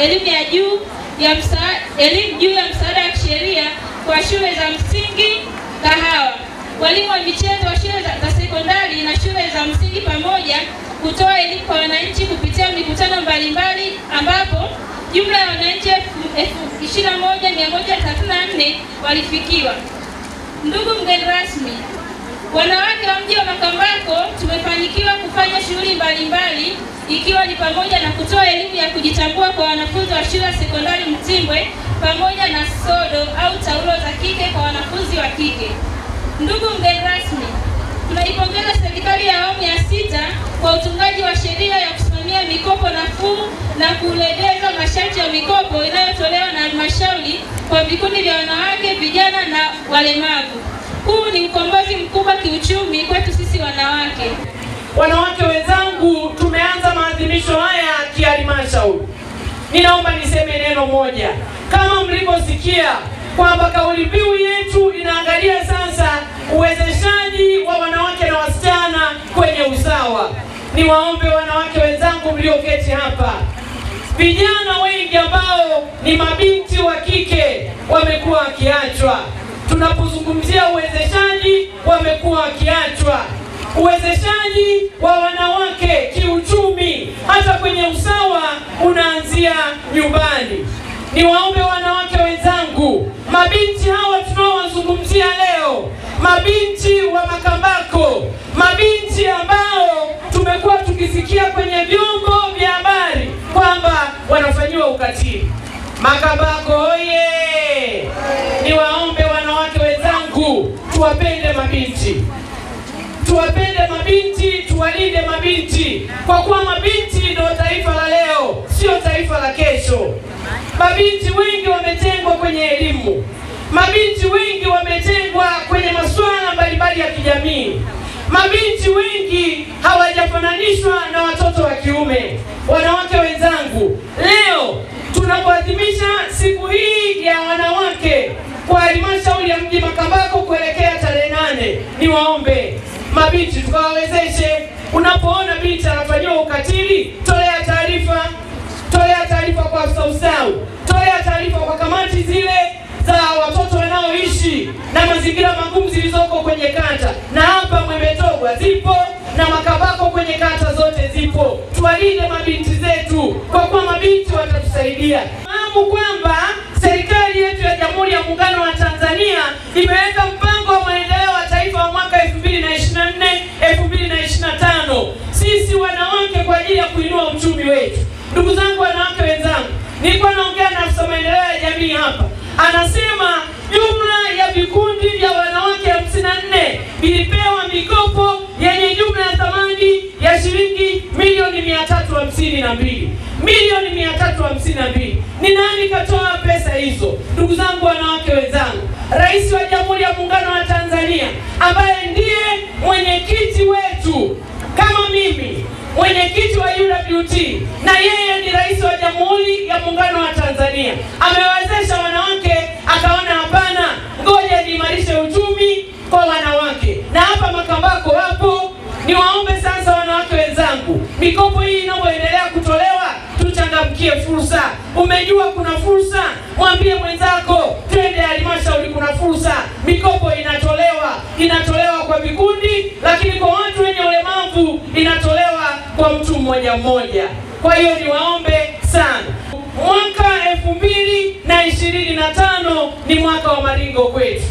elimu ya juu ya msaada wa kisheria kwa shule za msingi Kahawa, walimu wa michezo wa shule za sekondari na shule za msingi pamoja kutoa elimu kwa wananchi kupitia mikutano mbalimbali ambapo jumla ya wananchi 21,134 walifikiwa. Ndugu mgeni rasmi, wanawake wa mji wa Makambako tumefanikiwa kufanya shughuli mbalimbali ikiwa ni pamoja na kutoa elimu ya kujitambua kwa wanafunzi wa shule ya sekondari Mtimbwe pamoja na sodo au taulo za kike kwa wanafunzi wa kike. Ndugu mgeni rasmi, tunaipongeza serikali ya awamu ya 6 kwa utungaji wa sheria ya kusimamia mikopo nafuu na kulegeza masharti ya mikopo inayotolewa na halmashauri kwa vikundi vya wanawake, vijana na walemavu. Huu ni ukombozi mkubwa kiuchumi kwetu sisi wanawake. Wanawake wenzangu, tumeanza maadhimisho haya kihalmashauri. Ninaomba niseme neno moja. Kama mlivyosikia kwamba kauli mbiu yetu inaangalia sasa uwezeshaji wa wanawake na wasichana kwenye usawa. Niwaombe wanawake wenzangu mlioketi hapa, vijana wengi ambao ni mabinti wa kike wamekuwa wakiachwa. Tunapozungumzia uwezeshaji, wamekuwa wakiachwa. Uwezeshaji wa wanawake kiuchumi hata kwenye usawa unaanzia nyumbani. Niwaombe wanawake wenzangu, mabinti hawa tunaowazungumzia leo, mabinti wa Makambako, mabinti ambao tumekuwa tukisikia kwenye vyombo vya habari kwamba wanafanyiwa ukatili. Makambako oye! Niwaombe wanawake wenzangu, tuwapende mabinti. Tuwapende mabinti, tuwalinde mabinti, kwa kuwa mabinti ndio taifa la leo, sio taifa la kesho. Mabinti wengi wametengwa kwenye elimu. Mabinti wengi wametengwa kwenye masuala mbalimbali ya kijamii. Mabinti wengi hawajafananishwa na watoto wa kiume. Wanawake wenzangu, leo tunapoadhimisha siku hii ya wanawake kwa halmashauri ya mji Makambako kuelekea tarehe 8, niwaombe mabinti tukawawezeshe. Unapoona binti anafanyiwa ukatili, tolea taarifa. Tolea taarifa kwa afisa ustawi. Tolea taarifa kwa kamati zile za watoto wanaoishi na mazingira magumu zilizoko kwenye kata. Na hapa Mwembetogwa zipo na Makambako kwenye kata zote zipo. Tuwalinde mabinti zetu kwa kuwa mabinti watatusaidia. Fahamu kwamba serikali yetu ya Jamhuri ya Muungano wa Tanzania imeweka mpango wa maendeleo wa taifa wa mwaka 2024-2025. Sisi wanawake kwa ajili ya kuinua uchumi wetu. Ndugu zangu wanawake wenzangu, nilikuwa naongea na afisa maendeleo ya jamii hapa. Anasema jumla ya vikundi vya wanawake 54 vilipewa mikopo yenye jumla ya thamani ya shilingi milioni 352. Milioni 352. Ni nani katoa pesa hizo? Ndugu zangu wanawake wenzangu, Rais wa Jamhuri ya Muungano wa Tanzania ambaye ndiye mwenyekiti wetu, kama mimi mwenyekiti wa UWT na yeye ni rais wa Jamhuri ya Muungano wa Tanzania, amewawezesha wanawake, akaona hapana, ngoja niimarishe uchumi kwa wanawake. Na hapa Makambako wapo. Niwaombe sasa wanawake wenzangu, mikopo hii inapoendelea kutolewa, tuchangamkie fursa. Umejua kuna fursa, mwambie mwenzako, twende halmashauri, kuna fursa. Mikopo inatolewa kwa vikundi, lakini kwa watu wenye ulemavu inatolewa kwa mtu mmoja mmoja. Kwa hiyo niwaombe sana, mwaka 2025 ni mwaka wa maringo kwetu.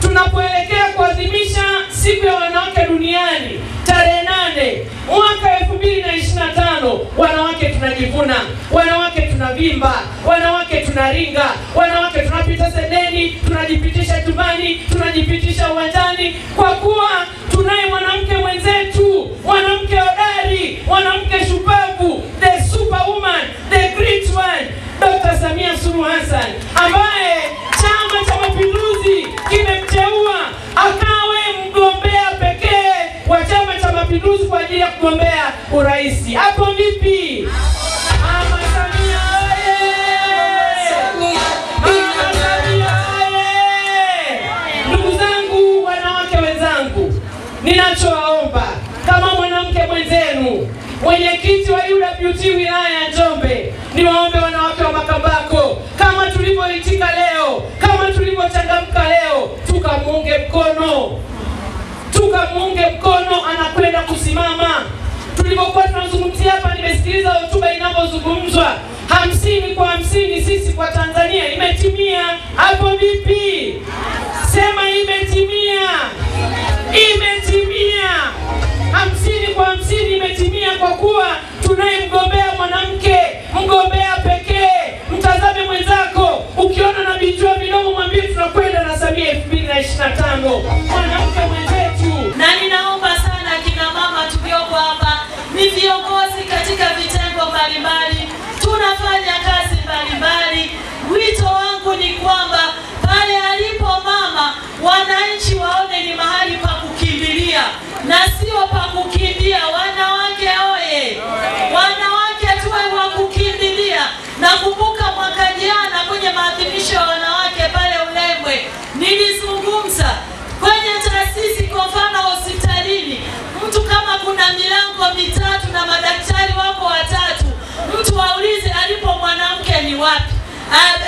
Tunapoelekea kuadhimisha siku ya wanawake duniani tarehe 8 mwaka 2025, wanawake tunajivuna, wanawake tunavimba, wanawake tunaringa, wanawake tunapita sendeni, tunajipitisha chumbani, tunajipitisha uwanjani, kwa kuwa tunaye mwanamke mwenzetu, mwanamke hodari, mwanamke shupavu, the superwoman, the great one, Dr. Samia Suluhu Hassan, ambaye Chama cha Mapinduzi kimemteua akawe mgombea pekee wa Chama cha Mapinduzi kwa ajili ya kugombea urais. Hapo vipi? Mama Samia oye! Mama Samia oye! Ndugu zangu wanawake wenzangu, ninachowaomba kama mwanamke mwenzenu, mwenyekiti wa UWT wilaya ya Njombe, niwaombe wanawake wa mkono, tukamuunge mkono, anakwenda kusimama. Tulipokuwa tunazungumzia hapa, nimesikiliza hotuba inavyozungumzwa 50 kwa 50, sisi kwa Tanzania imetimia. Hapo vipi? Sema imetimia. Imetimia. 50 kwa 50 imetimia, kwa kuwa tunaye mgombea mwanamke, mgombea pekee. Mtazame mwenzako, ukiona na vichwa vidogo mwambie tunakwenda na Samia 2025, mwanamke mwenzetu. Na ninaomba sana kina mama tulioko hapa, ni viongozi katika vitengo mbalimbali, tunafanya kazi mbalimbali. Wito wangu ni kwamba pale alipo mama, wananchi waone ni mahali pa kukimbilia na sio pa kukimbia. Wanawake oye! Wanawake tuwe wa kukimbilia. Nakumbuka mwaka jana kwenye maadhimisho ya wanawake pale Ulembwe, nilizungumza kwenye taasisi, kwa mfano hospitalini, mtu kama kuna milango mitatu na madaktari wako watatu, mtu aulize alipo mwanamke ni wapi,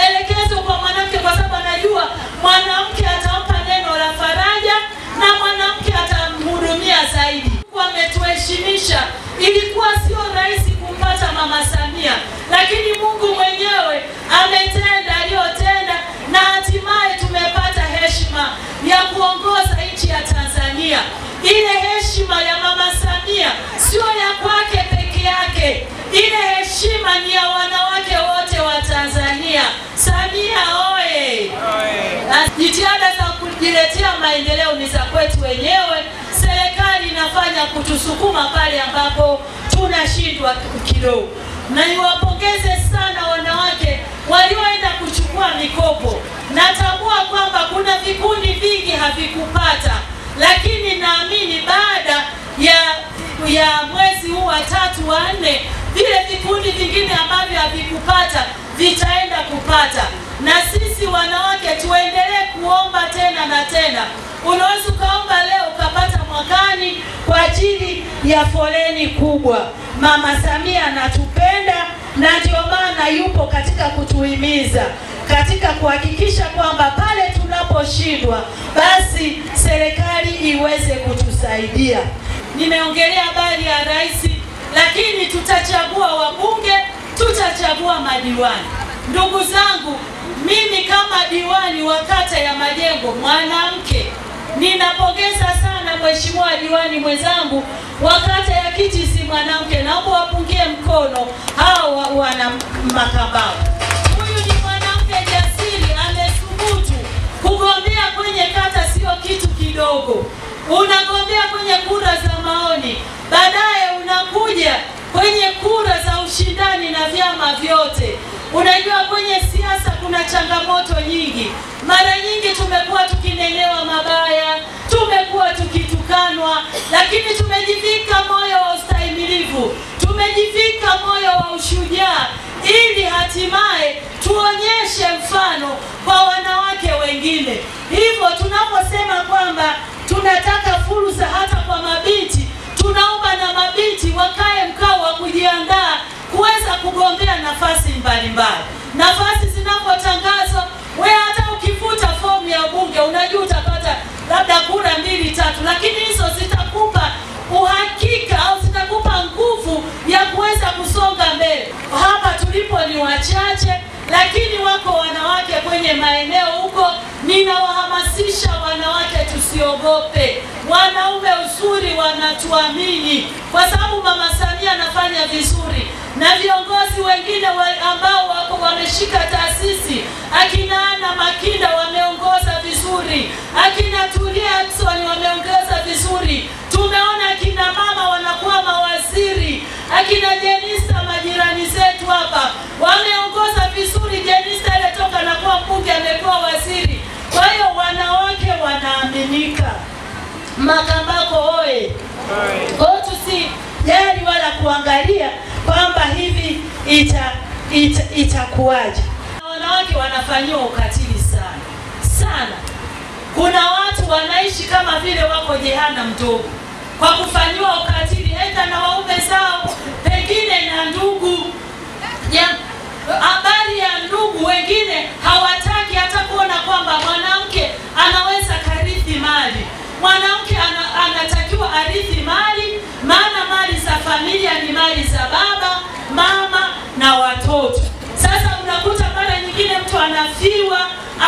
elekezo kwa mwanamke, kwa sababu anajua mwanamke atampa neno la faraja na mwanamke atamhudumia zaidi. Wametuheshimisha. Ilikuwa sio rahisi kumpata Mama Samia, lakini Mungu mwenyewe ametenda aliyotenda, na hatimaye tumepata heshima ya kuongoza nchi ya Tanzania. Ile heshima ya Mama Samia sio ya kwake peke yake, ile heshima ni ya wanawake wote wa Tanzania. Samia oye! Jitihada za kujiletea maendeleo ni za kwetu wenyewe. Serikali inafanya kutusukuma pale ambapo tunashindwa kidogo. Na niwapongeze sana wanawake walioenda kuchukua mikopo. Natambua kwamba kuna vikundi vingi havikupata, lakini naamini baada ya mwezi huu wa 3 wa 4, vile vikundi vingine ambavyo havikupata vitaenda kupata. Na sisi wanawake tuendelee kuomba tena na tena. Unaweza ukaomba leo ukapata mwakani kwa ajili ya foleni kubwa. Mama Samia anatupenda, na ndio maana yupo katika kutuhimiza, katika kuhakikisha kwamba pale tunaposhindwa basi serikali iweze kutusaidia. Nimeongelea habari ya rais, lakini tutachagua wabunge, tutachagua madiwani. Ndugu zangu, mimi kama diwani wa kata ya Majengo mwanamke, ninapongeza sana mheshimiwa diwani mwenzangu wa kata ya Kitisi mwanamke. Naomba wapungie mkono hao wana Makambako. Huyu ni mwanamke jasiri, amesubutu kugombea kwenye kata, sio kitu kidogo. Unagombea kwenye kura za maoni, baadaye unakuja kwenye kura za ushindani na vyama vyote. Unajua kwenye siasa kuna changamoto nyingi. Mara nyingi tumekuwa tukinenewa mabaya, tumekuwa tukitukanwa, lakini tumejivika moyo wa ustahimilivu, tumejivika moyo wa ushujaa, ili hatimaye tuonyeshe mfano kwa wanawake wengine. Hivyo tunaposema kwamba tunataka fursa hata kwa mabinti, tunaomba na mabinti wakae mkao wa kujiandaa kuweza kugombea nafasi mbalimbali. Nafasi zinapotangazwa, wewe hata ukifuta fomu ya bunge unajua utapata labda kura 2-3, lakini hizo zitakupa uhakika au zitakupa nguvu ya kuweza kusonga mbele. Hapa tulipo ni wachache, lakini wako wanawake kwenye maeneo huko. Ninawahamasisha wanawake tusiogope. Wanaume uzuri wanatuamini, kwa sababu Mama Samia anafanya vizuri, na viongozi wengine ambao wako wameshika taasisi, akina Ana Makinda wameongoza vizuri, akina Tulia Ackson wameongoza vizuri. Tumeona akina mama wanakuwa mawaziri, akina Jenista majirani zetu hapa wameongoza vizuri. Jenista ile toka na kuwa mbunge amekuwa waziri. Kwa hiyo wanawake wanaaminika. Makambako oye! Kwa hiyo tusijali wala kuangalia kwamba hivi itakuwaje. Wanawake wanafanyiwa ukatili sana sana. Kuna watu wanaishi kama vile wako jehanamu mdogo kwa kufanyiwa ukatili, aidha na waume zao, pengine na ndugu. Habari ya ndugu, wengine hawataki hata kuona kwamba mwanamke anaweza karithi mali. Mwanamke anatakiwa arithi mali, maana mali za familia ni mali za baba, mama na watoto. Sasa unakuta mara nyingine mtu anafiwa,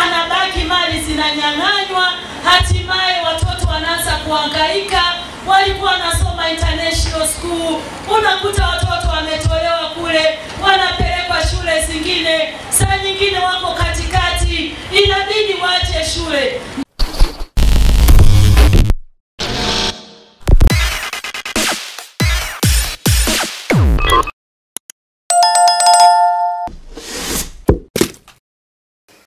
anabaki mali zinanyang'anywa, hatimaye watoto wanaanza kuhangaika. Walikuwa wanasoma international school, unakuta watoto wametolewa kule, wanapelekwa shule zingine